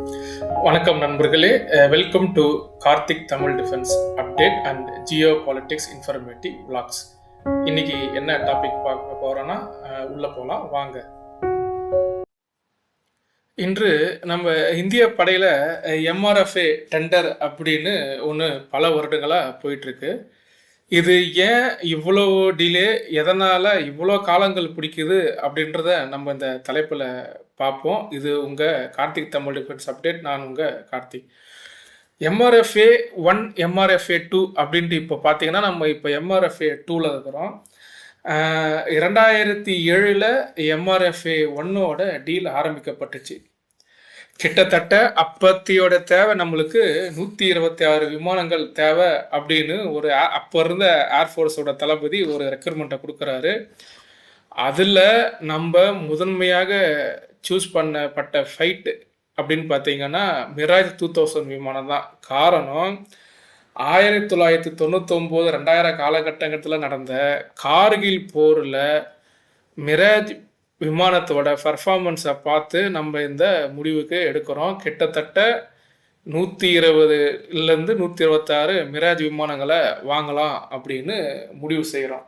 வணக்கம் நண்பர்களே. Welcome to Karthik Tamil defence update and Jio politics informative vlogs. இன்னைக்கு என்ன டாபிக் பார்க்க போறோம்னா உள்ள போகலாம் வாங்க. இன்று நம்ம இந்திய படையில் எம்ஆர்எஃப்ஏ டெண்டர் அப்படின்னு ஒன்று பல வருடங்களாக போயிட்டுருக்கு. இது ஏன் இவ்வளோ டிலே, எதனால் இவ்வளோ காலங்கள் பிடிக்குது அப்படின்றத நம்ம இந்த தலைப்பில் பார்ப்போம். இது உங்கள் கார்த்திக் தமிழ் டிஃபென்ஸ் அப்டேட். நான் உங்கள் கார்த்திக். எம்ஆர்எஃப்ஏ 1 எம்ஆர்எஃப்ஏ 2 அப்படின்ட்டு இப்போ பார்த்தீங்கன்னா நம்ம இப்போ எம்ஆர்எஃப்ஏ 2ல் இருக்கிறோம். 2007 எம்ஆர்எஃப்ஏ 1ஓட டீல் ஆரம்பிக்கப்பட்டுச்சு. கிட்டத்தட்ட அப்பத்தியோட தேவை நம்மளுக்கு 126 விமானங்கள் தேவை அப்படின்னு அப்போ இருந்த ஏர்ஃபோர்ஸோட தளபதி ஒரு ரெக்ரூட்மெண்ட்டை கொடுக்குறாரு. அதில் நம்ம முதன்மையாக சூஸ் பண்ணப்பட்ட ஃபைட்டு அப்படின்னு பார்த்தீங்கன்னா மிராஜ் 2000 விமானம் தான். காரணம் 1999 2000 காலகட்டத்தில் நடந்த கார்கில் போரில் மிராஜ் விமானத்தோட பர்ஃபார்மன்ஸை பார்த்து நம்ம இந்த முடிவுக்கு எடுக்கிறோம். கிட்டத்தட்ட 120லேருந்து 126 மிராஜ் விமானங்களை வாங்கலாம் அப்படின்னு முடிவு செய்கிறோம்.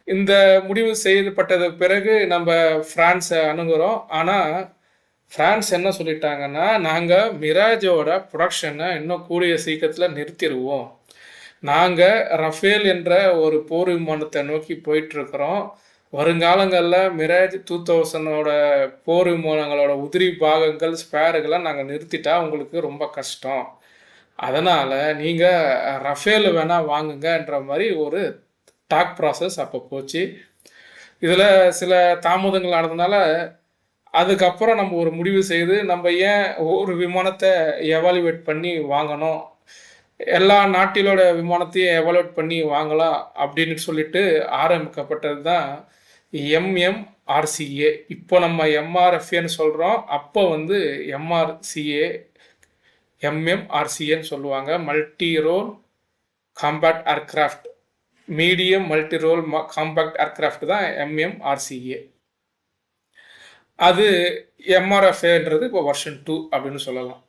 இந்த முடிவு செய்யப்பட்டதுக்கு பிறகு நம்ம ஃப்ரான்ஸை அணுகுறோம். ஆனால் ஃப்ரான்ஸ் என்ன சொல்லிட்டாங்கன்னா, நாங்கள் மிராஜோட ப்ரொடக்ஷனை இன்னும் கூடிய சீக்கிரத்தில் நிறுத்திடுவோம். நாங்கள் ரஃபேல் என்ற ஒரு போர் விமானத்தை நோக்கி போயிட்டுருக்கிறோம். வருங்காலங்களில் மிராஜ் 2000ஓட போர் விமானங்களோட உதிரி பாகங்கள் ஸ்பேருகளை நாங்கள் நிறுத்திட்டா உங்களுக்கு ரொம்ப கஷ்டம். அதனால் நீங்கள் ரஃபேல் வேணால் வாங்குங்கன்ற மாதிரி ஒரு டாக் ப்ராசஸ் அப்போ போச்சு. இதில் சில தாமதங்கள் நடந்ததுனால அதுக்கப்புறம் நம்ம ஒரு முடிவு செய்து நம்ம ஏன் ஒரு விமானத்தை எவாலுவேட் பண்ணி வாங்கணும், எல்லா நாட்டிலோட விமானத்தையும் எவாலுவேட் பண்ணி வாங்கலாம் அப்படின்னு சொல்லிட்டு ஆரம்பிக்கப்பட்டது தான் எம்எம்ஆர்சிஏ. இப்போ நம்ம எம்ஆர்எஃப்ஏன்னு சொல்கிறோம். அப்போ எம்எம்ஆர்சிஏன்னு சொல்லுவாங்க. Multi role compact aircraft, medium multi role compact aircraft தான் எம்எம்ஆர்சிஏ. அது எம்ஆர்எஃப்ஏன்றது இப்போ வெர்ஷன் 2 அப்படின்னு சொல்லலாம்.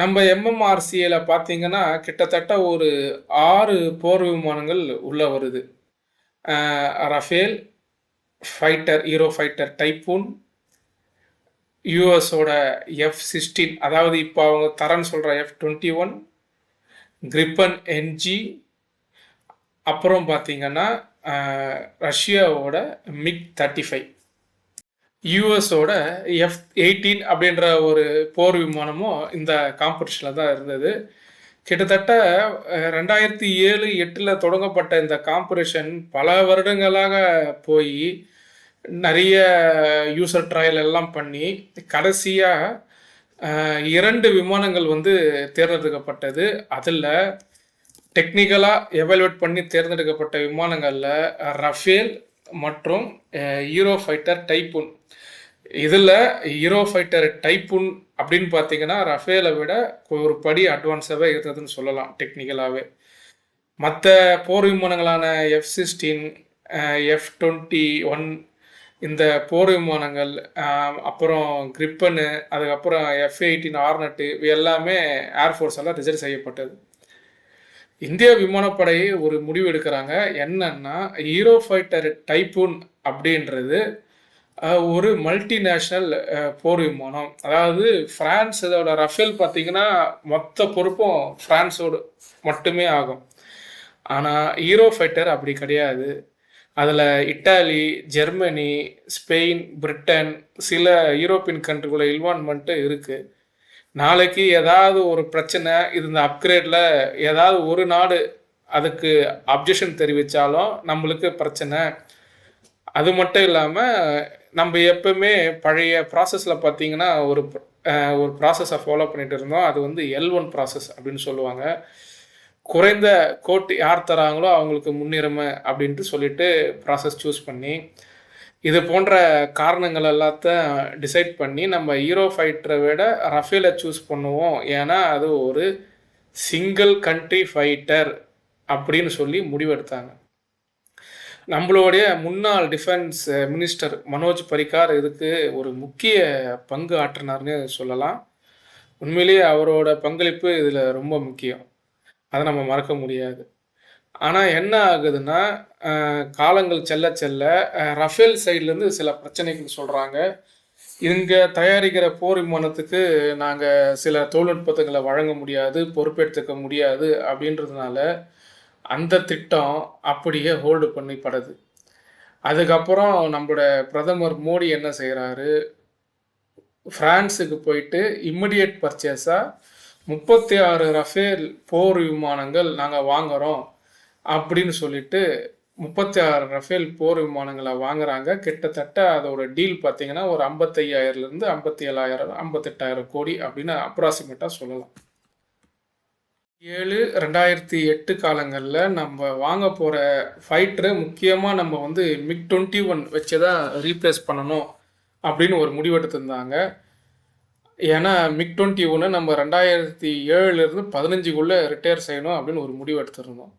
நம்ம எம்எம்ஆர்சிஏல பார்த்தீங்கன்னா கிட்டத்தட்ட ஒரு 6 போர் விமானங்கள் உள்ளே வருது. Rafale fighter, Euro fighter Typhoon, யூஎஸோட F-16, அதாவது இப்போ அவங்க தரன்னு சொல்கிற F-21, கிரிப்பன் என்ஜி, அப்புறம் பார்த்தீங்கன்னா ரஷ்யாவோட MiG-35, யூஎஸோட F-18 அப்படின்ற ஒரு போர் விமானமும் இந்த காம்படிஷனில் தான் இருந்தது. கிட்டத்தட்ட 2007-8 தொடங்கப்பட்ட இந்த காம்படிஷன் பல வருடங்களாக போய் நிறைய யூசர் ட்ரையல் எல்லாம் பண்ணி கடைசியாக 2 விமானங்கள் தேர்ந்தெடுக்கப்பட்டது. அதில் டெக்னிக்கலாக எவாலுவேட் பண்ணி தேர்ந்தெடுக்கப்பட்ட விமானங்களில் ரஃபேல் மற்றும் ஹீரோ ஃபைட்டர் டைப்பூன். இதில் ஹீரோ ஃபைட்டர் டைப்பூன் அப்படின்னு பார்த்தீங்கன்னா ரஃபேலை விட ஒரு படி அட்வான்ஸாகவே இருந்ததுன்னு சொல்லலாம் டெக்னிக்கலாகவே. மற்ற போர் விமானங்களான F-16, F-21 இந்த போர் விமானங்கள், அப்புறம் கிரிப்பனு, அதுக்கப்புறம் F-18 ஆர்னட்டு, இவை எல்லாமே ஏர்ஃபோர்ஸால் ரிசர்வ் செய்யப்பட்டது. இந்திய விமானப்படை ஒரு முடிவு எடுக்கிறாங்க. என்னன்னா, ஹீரோ ஃபைட்டர் டைப்பூன் அப்படின்றது ஒரு மல்டிநேஷ்னல் போர் விமானம். அதாவது ஃப்ரான்ஸ், இதோட ரஃபேல் பார்த்தீங்கன்னா மொத்த பொறுப்பும் ஃப்ரான்ஸோடு மட்டுமே ஆகும். ஆனால் ஹீரோ ஃபைட்டர் அப்படி கிடையாது. அதில் இட்டாலி, ஜெர்மனி, ஸ்பெயின், பிரிட்டன், சில யூரோப்பியன் கண்ட்ரிகளோட இன்வால்வ்மெண்ட்டு இருக்குது. நாளைக்கு ஏதாவது ஒரு பிரச்சனை, இந்த அப்கிரேடில் ஏதாவது ஒரு நாடு அதுக்கு அப்ஜெக்ஷன் தெரிவித்தாலும் நம்மளுக்கு பிரச்சனை. அது மட்டும் இல்லாமல் நம்ம எப்பவுமே பழைய ப்ராசஸில் பார்த்தீங்கன்னா ஒரு ப்ராசஸை ஃபாலோ பண்ணிட்டு இருந்தோம். அது L1 ப்ராசஸ் அப்படின்னு சொல்லுவாங்க. குறைந்த கோட் யார் தராங்களோ அவங்களுக்கு முன்னுரிமை அப்படின்ட்டு சொல்லிட்டு ப்ராசஸ் சூஸ் பண்ணி இது போன்ற காரணங்கள் எல்லாத்தையும் டிசைட் பண்ணி நம்ம ஹீரோ ஃபைட்டரை விட ரஃபேலை சூஸ் பண்ணுவோம். ஏன்னா அது ஒரு சிங்கிள் கண்ட்ரி ஃபைட்டர் அப்படின்னு சொல்லி முடிவெடுத்தாங்க. நம்மளுடைய முன்னாள் டிஃபென்ஸ் மினிஸ்டர் மனோஜ் பரிகார் இதுக்கு ஒரு முக்கிய பங்கு ஆற்றினார்னு சொல்லலாம். உண்மையிலேயே அவரோட பங்களிப்பு இதில் ரொம்ப முக்கியம். அதை நம்ம மறக்க முடியாது. ஆனால் என்ன ஆகுதுன்னா, காலங்கள் செல்ல செல்ல ரஃபேல் சைட்லேருந்து சில பிரச்சனைகள் சொல்கிறாங்க. இங்கே தயாரிக்கிற போர் விமானத்துக்கு நாங்கள் சில தொழில்நுட்பத்துகளை வழங்க முடியாது, பொறுப்பெடுத்துக்க முடியாது அப்படின்றதுனால அந்த திட்டம் அப்படியே ஹோல்டு பண்ணப்படுது. அதுக்கப்புறம் நம்மளோட பிரதமர் மோடி என்ன செய்கிறாரு, ஃப்ரான்ஸுக்கு போயிட்டு இம்மிடியட் பர்ச்சேஸாக 36 ரஃபேல் போர் விமானங்கள் நாங்கள் வாங்குகிறோம் அப்படின்னு சொல்லிட்டு 36 ரஃபேல் போர் விமானங்களை வாங்குறாங்க. கிட்டத்தட்ட அதோட டீல் பார்த்தீங்கன்னா ஒரு 55,000லேருந்து 57,000 58,000 கோடி அப்படின்னு அப்ராக்சிமேட்டாக சொல்லலாம். 2008 காலங்களில் நம்ம வாங்க போகிற ஃபைட்டரை முக்கியமாக நம்ம வந்து MiG-21 வச்சு தான் ரீப்ளேஸ் பண்ணணும் அப்படின்னு ஒரு முடிவெடுத்திருந்தாங்க. ஏன்னா MiG-21 நம்ம 2007லேருந்து 15க்குள்ளே ரிட்டையர் செய்யணும் அப்படின்னு ஒரு முடிவு எடுத்திருந்தோம்.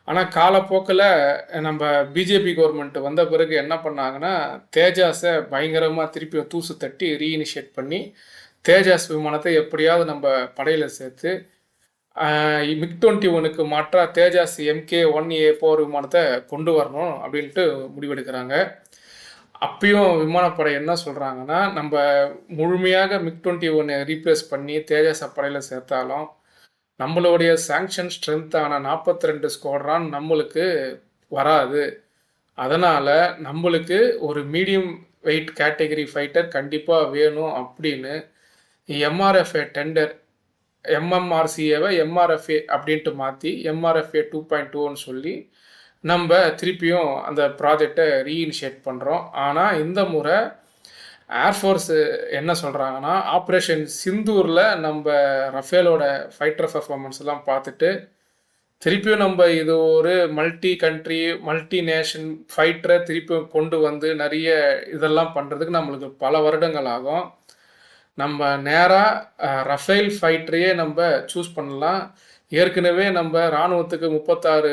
ஆனால் காலப்போக்கில் நம்ம பிஜேபி கவர்மெண்ட் வந்த பிறகு என்ன பண்ணாங்கன்னா, தேஜாஸை பயங்கரமாக திருப்பி தூசு தட்டி ரீஇனிஷியேட் பண்ணி தேஜாஸ் விமானத்தை எப்படியாவது நம்ம படையில் சேர்த்து MiG-21க்கு மாற்றாக தேஜாஸ் MK-1A போர் விமானத்தை கொண்டு வரணும் அப்படின்ட்டு முடிவெடுக்கிறாங்க. அப்பயும் விமானப்படை என்ன சொல்கிறாங்கன்னா, நம்ம முழுமையாக MiG-21 ரீப்ளேஸ் பண்ணி தேஜாஸ் படையில் சேர்த்தாலும் நம்மளுடைய சாங்ஷன் ஸ்ட்ரென்த்தான 42 ஸ்குவாட்ரான் நம்மளுக்கு வராது. அதனால் நம்மளுக்கு ஒரு மீடியம் வெயிட் கேட்டகரி ஃபைட்டர் கண்டிப்பாக வேணும் அப்படின்னு எம்ஆர்எஃப்ஏ டெண்டர் எம்எம்ஆர்சிஏவை எம்ஆர்எஃப்ஏ அப்படின்ட்டு மாற்றி MRFA 2.2ன்னு சொல்லி நம்ம திருப்பியும் அந்த ப்ராஜெக்டை ரீஇனிஷியேட் பண்ணுறோம். ஆனால் இந்த முறை ஏர்ஃபோர்ஸு என்ன சொல்கிறாங்கன்னா, ஆப்ரேஷன் சிந்தூரில் நம்ம ரஃபேலோட ஃபைட்டர் பர்ஃபார்மன்ஸ்லாம் பார்த்துட்டு திருப்பியும் நம்ம இது ஒரு மல்டி கண்ட்ரி மல்டி நேஷன் ஃபைட்டரை திருப்பியும் கொண்டு வந்து நிறைய இதெல்லாம் பண்ணுறதுக்கு நம்மளுக்கு பல வருடங்கள் ஆகும். நம்ம நேராக ரஃபேல் ஃபைட்டரையே நம்ம சூஸ் பண்ணலாம். ஏற்கனவே நம்ம இராணுவத்துக்கு 36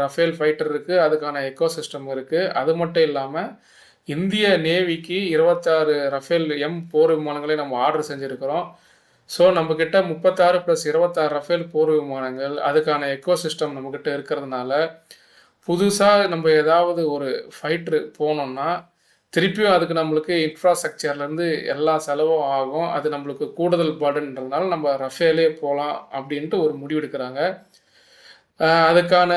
ரஃபேல் ஃபைட்டர் இருக்குது, அதுக்கான எக்கோசிஸ்டம் இருக்குது. அது மட்டும் இல்லாமல் இந்திய நேவிக்கு 26 ரஃபேல் போர் விமானங்களை நம்ம ஆர்டர் செஞ்சுருக்கிறோம். ஸோ நம்மக்கிட்ட 36 + 26 ரஃபேல் போர் விமானங்கள், அதுக்கான எக்கோசிஸ்டம் நம்மக்கிட்ட இருக்கிறதுனால புதுசாக நம்ம ஏதாவது ஒரு ஃபைட்ரு போனோம்னா திருப்பியும் அதுக்கு நம்மளுக்கு இன்ஃப்ராஸ்ட்ரக்சர்லேருந்து எல்லா செலவும் ஆகும். அது நம்மளுக்கு கூடுதல் பர்டன்றதுனால நம்ம ரஃபேலே போகலாம் அப்படின்ட்டு ஒரு முடிவெடுக்கிறாங்க. அதுக்கான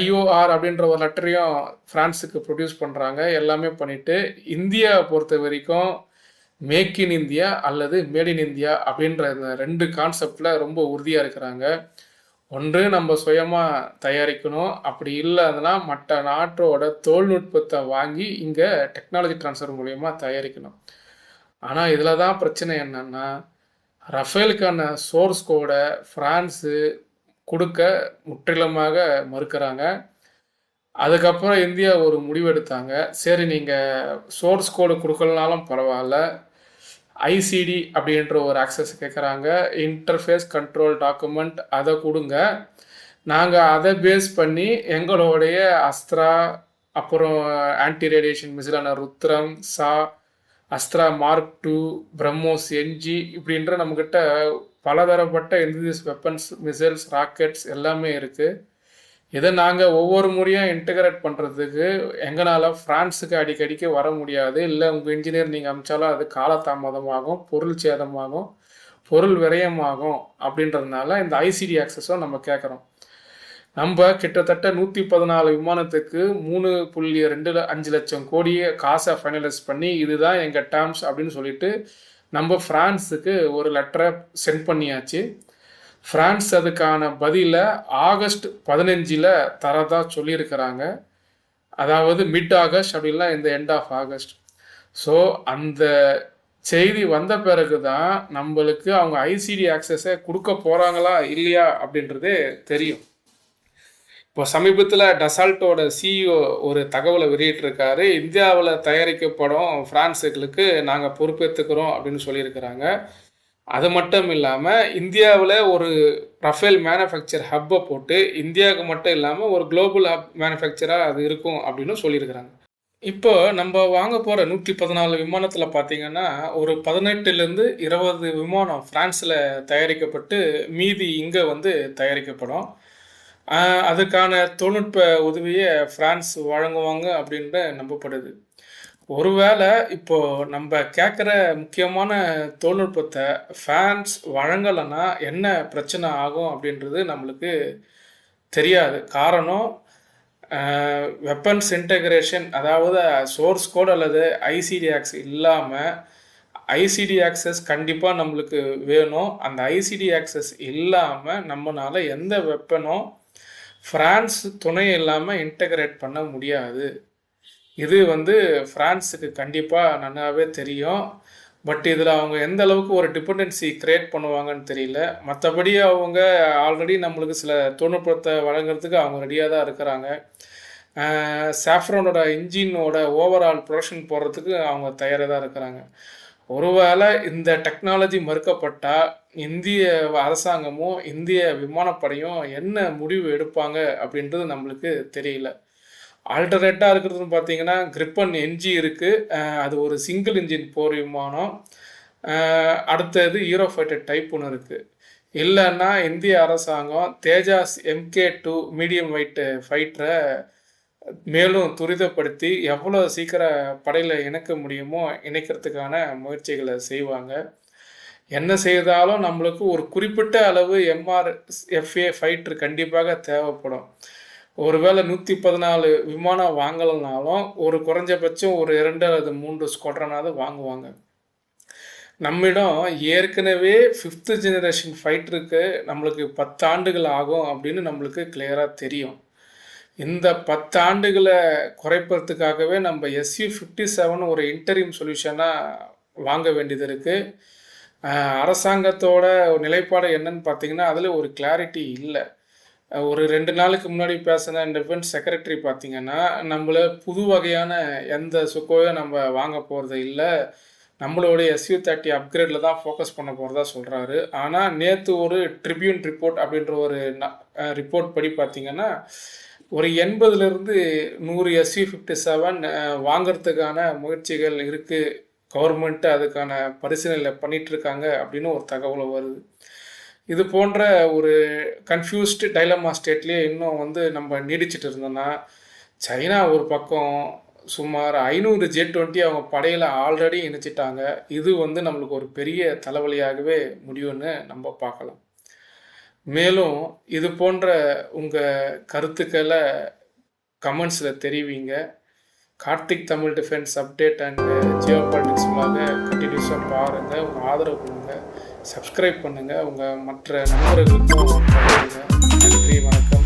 IOR அப்படின்ற ஒரு லெட்டரையும் ஃப்ரான்ஸுக்கு ப்ரொடியூஸ் பண்ணுறாங்க. எல்லாமே பண்ணிவிட்டு இந்தியாவை பொறுத்த வரைக்கும் மேக் இன் இந்தியா அல்லது மேட் இன் இந்தியா அப்படின்ற இந்த 2 கான்செப்டில் ரொம்ப உறுதியாக இருக்கிறாங்க. ஒன்று நம்ம சுயமாக தயாரிக்கணும், அப்படி இல்லைன்னா மற்ற நாட்டோட தொழில்நுட்பத்தை வாங்கி இங்கே டெக்னாலஜி ட்ரான்ஸ்ஃபர் மூலயமா தயாரிக்கணும். ஆனால் இதில் தான் பிரச்சனை என்னென்னா, ரஃபேலுக்கான சோர்ஸ் கோடை ஃப்ரான்ஸு கொடுக்க முற்றிலுமாக மறுக்கிறாங்க. அதுக்கப்புறம் இந்தியா ஒரு முடிவெடுத்தாங்க, சரி நீங்கள் சோர்ஸ் கோடு கொடுக்கலனாலும் பரவாயில்ல, ICD அப்படின்ற ஒரு ஆக்சஸ் கேட்குறாங்க, இன்டர்ஃபேஸ் கண்ட்ரோல் டாக்குமெண்ட், அதை கொடுங்க. நாங்கள் அதை பேஸ் பண்ணி எங்களுடைய அஸ்த்ரா, அப்புறம் ஆன்டி ரேடியேஷன் மிசைலான ருத்ரம், அஸ்த்ரா மார்க் 2, பிரம்மோஸ் NG இப்படின்ற நம்மக்கிட்ட பலதரப்பட்ட இன்டிஜியஸ் வெப்பன்ஸ், மிசைல்ஸ், ராக்கெட்ஸ் எல்லாமே இருக்குது. இதை நாங்கள் ஒவ்வொரு முறையும் இன்டகிரேட் பண்ணுறதுக்கு எங்களால் ஃப்ரான்ஸுக்கு அடிக்கடிக்கு வர முடியாது. இல்லை உங்கள் இன்ஜினியர் நீங்கள் அனுப்பிச்சாலும் அது காலதாமதமாகும், பொருள் சேதமாகும், பொருள் விரயமாகும். அப்படின்றதுனால இந்த ICD ஆக்சஸும் நம்ம கேட்குறோம். நம்ம கிட்டத்தட்ட 114 விமானத்துக்கு 3.25 லட்சம் கோடியை காசை ஃபைனலைஸ் பண்ணி இதுதான் எங்கள் டேர்ம்ஸ் அப்படின்னு சொல்லிட்டு நம்ம ஃப்ரான்ஸுக்கு ஒரு லெட்டரை சென்ட் பண்ணியாச்சு. ஃப்ரான்ஸ் அதுக்கான பதிலை ஆகஸ்ட் 15 தரதா சொல்லியிருக்கிறாங்க. அதாவது மிட் ஆகஸ்ட் அப்படின்னா இந்த எண்ட் ஆஃப் ஆகஸ்ட். ஸோ அந்த செய்தி வந்த பிறகு தான் நம்மளுக்கு அவங்க ICD ஆக்சஸை கொடுக்க போகிறாங்களா இல்லையா அப்படின்றதே தெரியும். இப்போ சமீபத்தில் டசால்ட்டோட CEO ஒரு தகவலை வெளியிட்டிருக்காரு, இந்தியாவில் தயாரிக்கப்படும் ஃப்ரான்ஸுகளுக்கு நாங்கள் பொறுப்பேற்றுக்கிறோம் அப்படின்னு சொல்லியிருக்கிறாங்க. அது மட்டும் இல்லாமல் இந்தியாவில் ஒரு ரஃபேல் மேனுஃபேக்சர் ஹப்பை போட்டு இந்தியாவுக்கு மட்டும் இல்லாமல் ஒரு குளோபல் ஹப் மேனுஃபேக்சராக அது இருக்கும் அப்படின்னு சொல்லியிருக்கிறாங்க. இப்போ நம்ம வாங்க போற 114 விமானத்துல பார்த்தீங்கன்னா, ஒரு 18லேருந்து 20 விமானம் பிரான்ஸ்ல தயாரிக்கப்பட்டு, மீதி இங்க வந்து தயாரிக்கப்படும். அ அதுக்கான தொழில்நுட்ப உதவிய பிரான்ஸ் வழங்குவாங்க அப்படின்னு நம்பப்படுது. ஒருவேள இப்போ நம்ப கேட்குற முக்கியமான தொழில்நுட்பத்த பிரான்ஸ் வழங்கலன்னா, என்ன பிரச்சனை ஆகும் அப்படின்றது நம்மளுக்கு தெரியாது. காரணம் வெப்பன்ஸ் இன்டகிரேஷன், அதாவது சோர்ஸ் கோட் அல்லது ஐசிடி ஆக்சஸ் இல்லாம, ஐசிடி ஆக்சஸ் கண்டிப்பா நம்மளுக்கு வேணும். அந்த ஐசிடி ஆக்சஸ் இல்லாம நம்மனால எந்த வெப்பனும் பிரான்ஸ் துணை இல்லாம இன்டகிரேட் பண்ண முடியாது. இது வந்து பிரான்ஸுக்கு கண்டிப்பா நல்லாவே தெரியும். பட் இதில அவங்க எந்த அளவுக்கு ஒரு டிபெண்டன்சி கிரியேட் பண்ணுவாங்கன்னு தெரியல. மத்தபடி அவங்க ஆல்ரெடி நம்மளுக்கு சில தொழில்நுட்பத்த வழங்குறதுக்கு அவங்க ரெடியா தான் இருக்கிறாங்க. சாஃப்ரானோட இன்ஜினோட ஓவரால் ப்ரொடக்ஷன் போடுறதுக்கு அவங்க தயாரா தான் இருக்கிறாங்க. ஒருவேளை இந்த டெக்னாலஜி மறுக்கப்பட்டா, இந்திய அரசாங்கமும், இந்திய விமானப்படையும் என்ன முடிவு எடுப்பாங்க அப்படின்றது நம்மளுக்கு தெரியல. ஆல்டர்னேட்டா இருக்கிறதுன்னு பார்த்தீங்கன்னா, கிரிப்பன் என்ஜி இருக்கு. அது ஒரு சிங்கிள் இன்ஜின் போர் விமானம். அடுத்தது யூரோஃபைட்டர் டைப் ஒண்ணு இருக்கு. இல்லன்னா இந்திய அரசாங்கம் தேஜாஸ் MK2 மீடியம் வெயிட் ஃபைட்டர மேலும் துரிதப்படுத்தி எவ்வளோ சீக்கிரம் படையில இணைக்க முடியுமோ இணைக்கிறதுக்கான முயற்சிகள செய்வாங்க. என்ன செய்தாலும் நம்மளுக்கு ஒரு குறிப்பிட்ட அளவு MRFA ஃபைட்டர் கண்டிப்பாக தேவைப்படும். ஒருவேளை 114 விமானம் வாங்கலனாலும், ஒரு குறைஞ்சபட்சம் ஒரு 2 அல்லது 3 ஸ்குவாட்ரனாவது வாங்குவாங்க. நம்மிடம் ஏற்கனவே 5த் ஜெனரேஷன் ஃபைட்டருக்கு நம்மளுக்கு 10 ஆண்டுகள் ஆகும் அப்படின்னு நம்மளுக்கு கிளியரா தெரியும். இந்த 10 ஆண்டுகள குறைப்பதற்காகவே நம்ம Su-57 ஒரு இன்டரிம் சொல்யூஷனா வாங்க வேண்டியது இருக்கு. அரசாங்கத்தோட நிலைப்பாடு என்னன்னு பார்த்தீங்கன்னா, அதில ஒரு கிளாரிட்டி இல்ல. ஒரு 2 நாளுக்கு முன்னாடி பேசின டிஃபென்ஸ் செக்ரட்டரி பார்த்தீங்கன்னா, நம்மள புது வகையான எந்த சுக்கோயும் நம்ம வாங்க போறது இல்ல. நம்மளுடைய Su-30 அப்கிரேட்ல தான் ஃபோக்கஸ் பண்ண போறதா சொல்றாரு. ஆனா, நேத்து ஒரு ட்ரிபியூன் ரிப்போர்ட் அப்படின்ற ஒரு ரிப்போர்ட் படி பார்த்தீங்கன்னா, ஒரு 80லிருந்து 100 Su-57 வாங்குறதுக்கான முயற்சிகள் இருக்கு. கவர்மெண்ட் அதுக்கான பரிசீலனை பண்ணிட்டு இருக்காங்க அப்படின்னு ஒரு தகவல் வருது. இது போன்ற ஒரு கன்ஃப்யூஸ்டு டைலமா ஸ்டேட்லயே இன்னும் வந்து நம்ம நீடிச்சுட்டு இருந்தோம்னா, சைனா ஒரு பக்கம் சுமார் 500 J-20 அவங்க படையில ஆல்ரெடி இணைச்சிட்டாங்க. இது வந்து நம்மளுக்கு ஒரு பெரிய தலைவலியாகவே முடியும்னு நம்ம பார்க்கலாம். மேலும் இது போன்ற உங்க கருத்துக்கள கமெண்ட்ஸ்ல தெரிவிங்க. Karthik Tamil defence update and Jio politics vlog கன்டினியூஸா பாருங்க. உங்க ஆதரவு கொடுங்க. சப்ஸ்கிரைப் பண்ணுங்க. உங்க மற்ற நண்பர்களுக்கும் பகிருங்க. நன்றி, வணக்கம்.